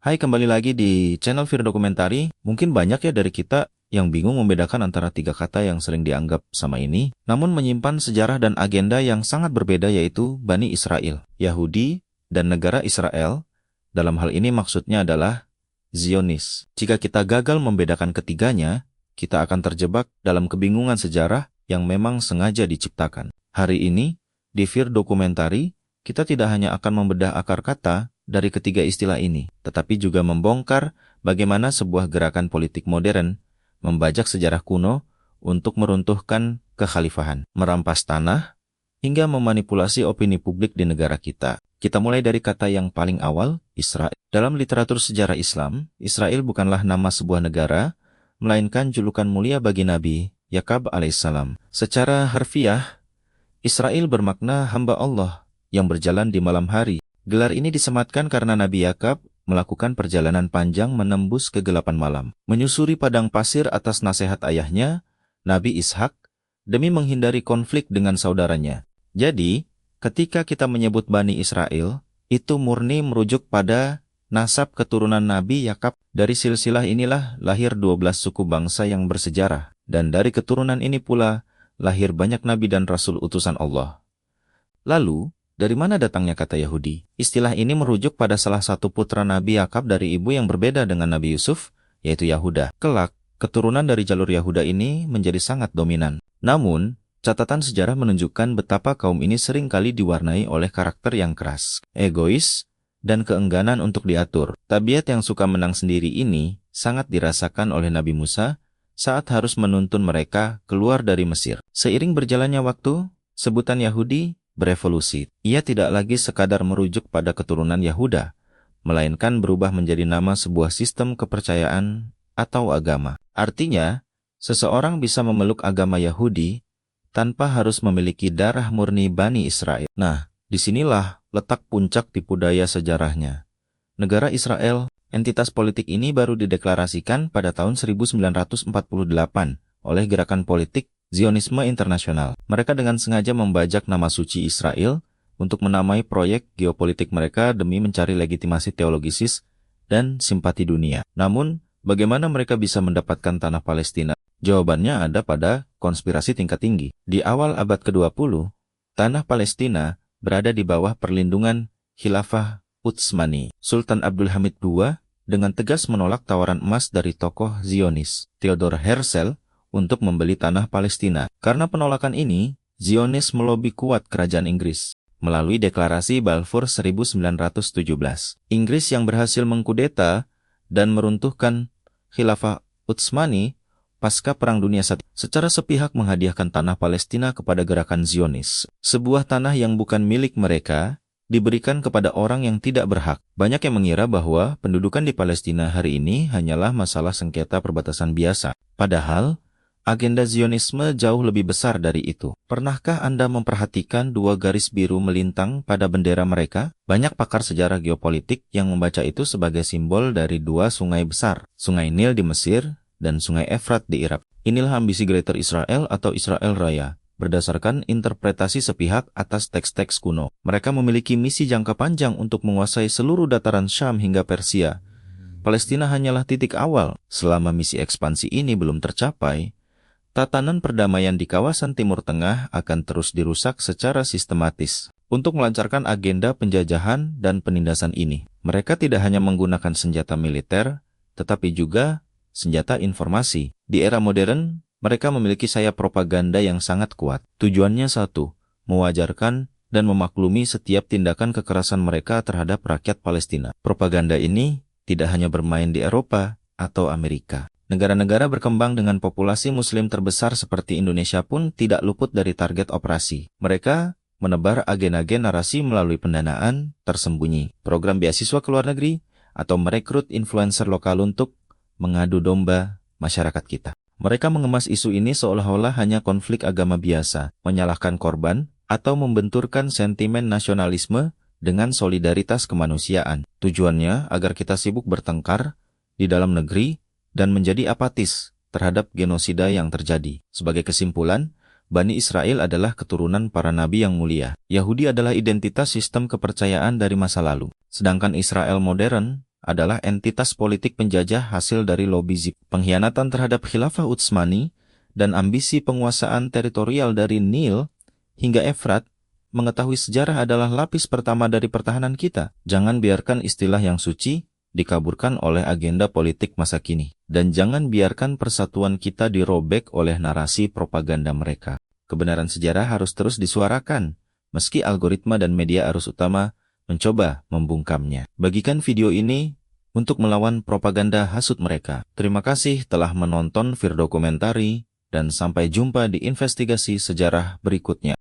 Hai, kembali lagi di channel Fir Dokumentari. Mungkin banyak ya dari kita yang bingung membedakan antara tiga kata yang sering dianggap sama ini, namun menyimpan sejarah dan agenda yang sangat berbeda, yaitu Bani Israel, Yahudi, dan negara Israel. Dalam hal ini maksudnya adalah Zionis. Jika kita gagal membedakan ketiganya, kita akan terjebak dalam kebingungan sejarah yang memang sengaja diciptakan. Hari ini, di Fir Dokumentari, kita tidak hanya akan membedah akar kata dari ketiga istilah ini, tetapi juga membongkar bagaimana sebuah gerakan politik modern membajak sejarah kuno untuk meruntuhkan kekhalifahan, merampas tanah, hingga memanipulasi opini publik di negara kita. Kita mulai dari kata yang paling awal, Israel. Dalam literatur sejarah Islam, Israel bukanlah nama sebuah negara, melainkan julukan mulia bagi Nabi Yakub alaihissalam. Secara harfiah, Israel bermakna hamba Allah yang berjalan di malam hari. Gelar ini disematkan karena Nabi Yakub melakukan perjalanan panjang menembus kegelapan malam, menyusuri padang pasir atas nasihat ayahnya, Nabi Ishak, demi menghindari konflik dengan saudaranya. Jadi, ketika kita menyebut Bani Israel, itu murni merujuk pada nasab keturunan Nabi Yakub. Dari silsilah inilah lahir 12 suku bangsa yang bersejarah, dan dari keturunan ini pula lahir banyak nabi dan rasul utusan Allah. Lalu, dari mana datangnya kata Yahudi? Istilah ini merujuk pada salah satu putra Nabi Yakub dari ibu yang berbeda dengan Nabi Yusuf, yaitu Yahuda. Kelak, keturunan dari jalur Yahuda ini menjadi sangat dominan. Namun, catatan sejarah menunjukkan betapa kaum ini sering kali diwarnai oleh karakter yang keras, egois, dan keengganan untuk diatur. Tabiat yang suka menang sendiri ini sangat dirasakan oleh Nabi Musa saat harus menuntun mereka keluar dari Mesir. Seiring berjalannya waktu, sebutan Yahudi berevolusi. Ia tidak lagi sekadar merujuk pada keturunan Yahuda, melainkan berubah menjadi nama sebuah sistem kepercayaan atau agama. Artinya, seseorang bisa memeluk agama Yahudi tanpa harus memiliki darah murni Bani Israel. Nah, disinilah letak puncak tipu daya sejarahnya. Negara Israel, entitas politik ini baru dideklarasikan pada tahun 1948 oleh gerakan politik Zionisme Internasional. Mereka dengan sengaja membajak nama suci Israel untuk menamai proyek geopolitik mereka demi mencari legitimasi teologisis dan simpati dunia. Namun, bagaimana mereka bisa mendapatkan tanah Palestina? Jawabannya ada pada konspirasi tingkat tinggi. Di awal abad ke-20, tanah Palestina berada di bawah perlindungan Khilafah Utsmani. Sultan Abdul Hamid II dengan tegas menolak tawaran emas dari tokoh Zionis, Theodor Herzl, untuk membeli tanah Palestina. Karena penolakan ini, Zionis melobi kuat kerajaan Inggris melalui deklarasi Balfour 1917. Inggris yang berhasil mengkudeta dan meruntuhkan Khilafah Utsmani pasca Perang Dunia I secara sepihak menghadiahkan tanah Palestina kepada gerakan Zionis. Sebuah tanah yang bukan milik mereka diberikan kepada orang yang tidak berhak. Banyak yang mengira bahwa pendudukan di Palestina hari ini hanyalah masalah sengketa perbatasan biasa. Padahal, agenda Zionisme jauh lebih besar dari itu. Pernahkah Anda memperhatikan dua garis biru melintang pada bendera mereka? Banyak pakar sejarah geopolitik yang membaca itu sebagai simbol dari dua sungai besar, Sungai Nil di Mesir dan Sungai Efrat di Irak. Inilah ambisi Greater Israel atau Israel Raya, berdasarkan interpretasi sepihak atas teks-teks kuno. Mereka memiliki misi jangka panjang untuk menguasai seluruh dataran Syam hingga Persia. Palestina hanyalah titik awal. Selama misi ekspansi ini belum tercapai, tatanan perdamaian di kawasan Timur Tengah akan terus dirusak secara sistematis. Untuk melancarkan agenda penjajahan dan penindasan ini, mereka tidak hanya menggunakan senjata militer, tetapi juga senjata informasi. Di era modern, mereka memiliki sayap propaganda yang sangat kuat. Tujuannya satu, mewajarkan dan memaklumi setiap tindakan kekerasan mereka terhadap rakyat Palestina. Propaganda ini tidak hanya bermain di Eropa atau Amerika. Negara-negara berkembang dengan populasi muslim terbesar seperti Indonesia pun tidak luput dari target operasi. Mereka menebar agen-agen narasi melalui pendanaan tersembunyi, program beasiswa ke luar negeri, atau merekrut influencer lokal untuk mengadu domba masyarakat kita. Mereka mengemas isu ini seolah-olah hanya konflik agama biasa, menyalahkan korban, atau membenturkan sentimen nasionalisme dengan solidaritas kemanusiaan. Tujuannya agar kita sibuk bertengkar di dalam negeri dan menjadi apatis terhadap genosida yang terjadi. Sebagai kesimpulan, Bani Israel adalah keturunan para nabi yang mulia. Yahudi adalah identitas sistem kepercayaan dari masa lalu. Sedangkan Israel modern adalah entitas politik penjajah hasil dari lobi pengkhianatan terhadap Khilafah Utsmani dan ambisi penguasaan teritorial dari Nil hingga Efrat. Mengetahui sejarah adalah lapis pertama dari pertahanan kita. Jangan biarkan istilah yang suci dikaburkan oleh agenda politik masa kini. Dan jangan biarkan persatuan kita dirobek oleh narasi propaganda mereka. Kebenaran sejarah harus terus disuarakan, meski algoritma dan media arus utama mencoba membungkamnya. Bagikan video ini untuk melawan propaganda hasut mereka. Terima kasih telah menonton Firdokumentari dan sampai jumpa di investigasi sejarah berikutnya.